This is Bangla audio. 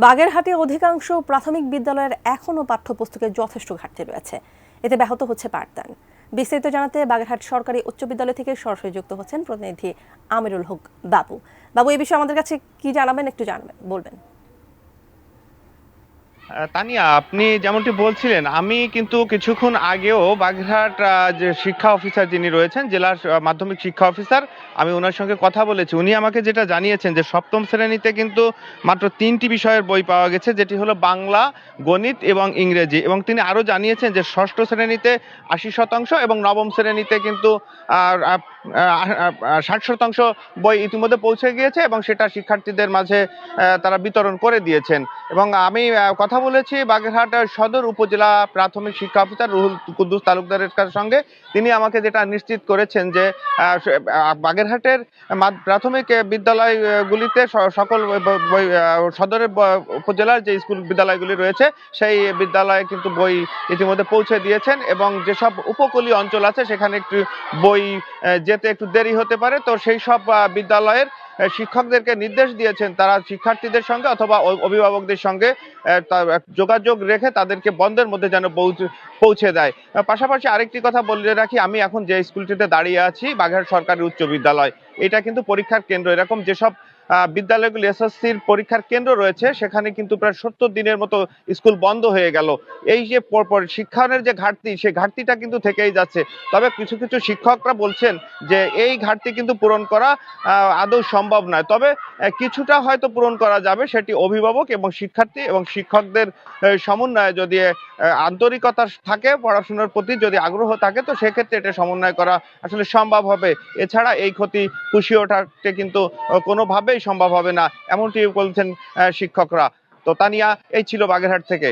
বাগেরহাটে অধিকাংশ প্রাথমিক বিদ্যালয়ের এখনও পাঠ্যপুস্তকের যথেষ্ট ঘাটতি রয়েছে, এতে ব্যাহত হচ্ছে পাঠদান। বিস্তারিত জানাতে বাগেরহাট সরকারি উচ্চ বিদ্যালয় থেকে সরাসরি যুক্ত হচ্ছেন প্রতিনিধি আমিরুল হক বাবু। বাবু, এই বিষয়ে আমাদের কাছে কি জানাবেন, একটু বলবেন। তানিয়া, আপনি যেমনটি বলছিলেন, আমি কিন্তু কিছুক্ষণ আগেও বাগেরহাট যে শিক্ষা অফিসার যিনি রয়েছেন, জেলার মাধ্যমিক শিক্ষা অফিসার, আমি ওনার সঙ্গে কথা বলেছি। উনি আমাকে যেটা জানিয়েছেন যে সপ্তম শ্রেণীতে কিন্তু মাত্র 3টি বিষয়ের বই পাওয়া গেছে, যেটি হলো বাংলা, গণিত এবং ইংরেজি। এবং তিনি আরও জানিয়েছেন যে ষষ্ঠ শ্রেণীতে 80% এবং নবম শ্রেণীতে কিন্তু 60% বই ইতিমধ্যে পৌঁছে গিয়েছে এবং সেটা শিক্ষার্থীদের মাঝে তারা বিতরণ করে দিয়েছেন। এবং আমি কথা বলেছি বাগেরহাট সদর উপজেলা প্রাথমিক শিক্ষা অফিসার রুহুল কুদ্দুস তালুকদারের সঙ্গে। তিনি আমাকে যেটা নিশ্চিত করেছেন যে বাগেরহাটের প্রাথমিক বিদ্যালয়গুলিতে সকল সদরের উপজেলার যে স্কুল বিদ্যালয়গুলি রয়েছে সেই বিদ্যালয়ে কিন্তু বই ইতিমধ্যে পৌঁছে দিয়েছেন। এবং যেসব উপকূলীয় অঞ্চল আছে সেখানে একটু বই যেতে একটু দেরি হতে পারে, তো সেই সব বিদ্যালয়ের শিক্ষকদেরকে নির্দেশ দিয়েছেন তারা শিক্ষার্থীদের সঙ্গে অথবা অভিভাবকদের সঙ্গে যোগাযোগ রেখে তাদেরকে বন্ধের মধ্যে যেন পৌঁছে দেয়। পাশাপাশি আরেকটি কথা বলে রাখি, আমি এখন যে স্কুলটিতে দাঁড়িয়ে আছি, বাগেরহাট সরকারি উচ্চ বিদ্যালয়, এটা কিন্তু পরীক্ষার কেন্দ্র। এরকম যেসব বিদ্যালয়গুলি এসএসসির পরীক্ষার কেন্দ্র রয়েছে সেখানে কিন্তু প্রায় 70 দিনের মতো স্কুল বন্ধ হয়ে গেল। এই যে পরপর শিক্ষার যে ঘাটতি, সেই ঘাটতিটা কিন্তু থেকেই যাচ্ছে। তবে কিছু কিছু শিক্ষকরা বলছেন যে এই ঘাটতি কিন্তু পূরণ করা আদৌ সম্ভব নয়। তবে কিছুটা হয়তো পূরণ করা যাবে, সেটি অভিভাবক এবং শিক্ষার্থী এবং শিক্ষকদের সমন্বয়ে যদি আন্তরিকতা থাকে, পড়াশোনার প্রতি যদি আগ্রহ থাকে, তো সেক্ষেত্রে এটা সমন্বয় করা আসলে সম্ভব হবে। এছাড়া এই ক্ষতি পুষিয়ে ওঠাতে কিন্তু কোনোভাবেই সম্ভব হবে না, এমনটি বলছেন শিক্ষকরা। তো তানিয়া, এই ছিল বাগেরহাট থেকে।